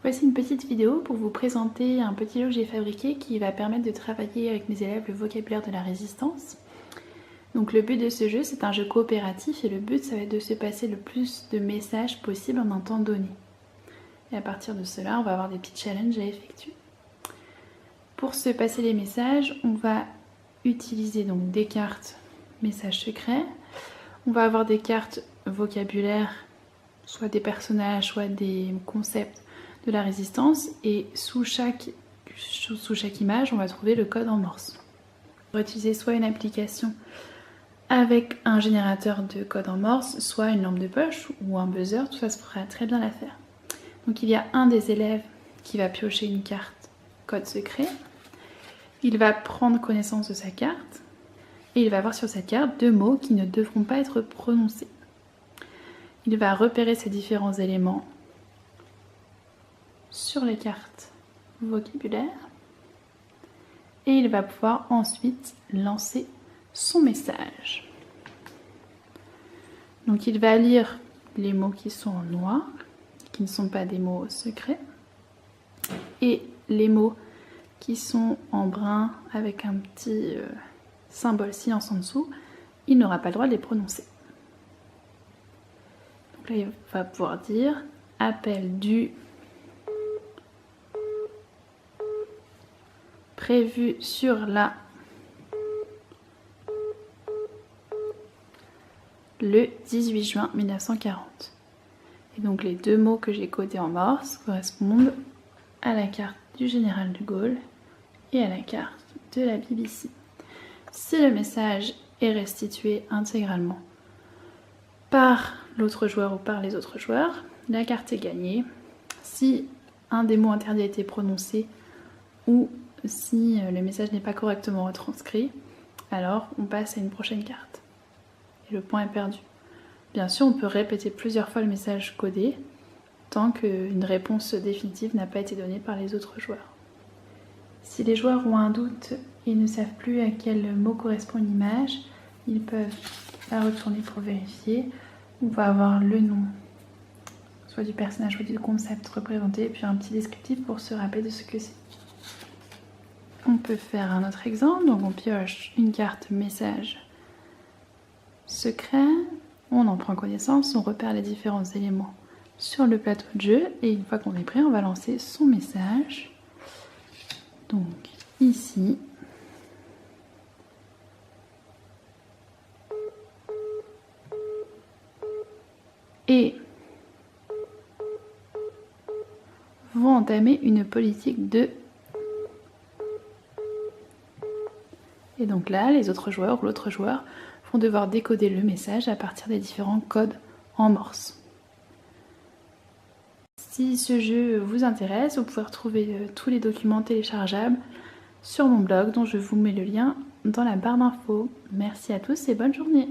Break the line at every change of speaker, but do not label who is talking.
Voici une petite vidéo pour vous présenter un petit jeu que j'ai fabriqué qui va permettre de travailler avec mes élèves le vocabulaire de la résistance. Donc le but de ce jeu, c'est un jeu coopératif et le but, ça va être de se passer le plus de messages possible en un temps donné. Et à partir de cela, on va avoir des petits challenges à effectuer. Pour se passer les messages, on va utiliser donc des cartes messages secrets. On va avoir des cartes vocabulaire, soit des personnages, soit des concepts de la résistance, et sous chaque image, on va trouver le code en morse. On va utiliser soit une application avec un générateur de code en morse, soit une lampe de poche ou un buzzer, tout ça se fera très bien l'affaire. Donc il y a un des élèves qui va piocher une carte code secret, il va prendre connaissance de sa carte, et il va avoir sur cette carte deux mots qui ne devront pas être prononcés. Il va repérer ces différents éléments sur les cartes vocabulaire et il va pouvoir ensuite lancer son message. Donc il va lire les mots qui sont en noir, qui ne sont pas des mots secrets, et les mots qui sont en brun avec un petit symbole silence en dessous, il n'aura pas le droit de les prononcer. Donc là il va pouvoir dire appel du prévu sur la le 18 juin 1940. Et donc les deux mots que j'ai codés en morse correspondent à la carte du général de Gaulle et à la carte de la BBC. Si le message est restitué intégralement par l'autre joueur ou par les autres joueurs, la carte est gagnée. Si un des mots interdits a été prononcé ou si le message n'est pas correctement retranscrit, alors on passe à une prochaine carte. Et le point est perdu. Bien sûr, on peut répéter plusieurs fois le message codé tant qu'une réponse définitive n'a pas été donnée par les autres joueurs. Si les joueurs ont un doute et ne savent plus à quel mot correspond une image, ils peuvent la retourner pour vérifier. On va avoir le nom, soit du personnage, soit du concept représenté, et puis un petit descriptif pour se rappeler de ce que c'est. On peut faire un autre exemple, donc on pioche une carte message secret, on en prend connaissance, on repère les différents éléments sur le plateau de jeu, et une fois qu'on est prêt, on va lancer son message. Donc ici, et vont entamer une politique de... Et donc là, les autres joueurs ou l'autre joueur vont devoir décoder le message à partir des différents codes en morse. Si ce jeu vous intéresse, vous pouvez retrouver tous les documents téléchargeables sur mon blog dont je vous mets le lien dans la barre d'infos. Merci à tous et bonne journée!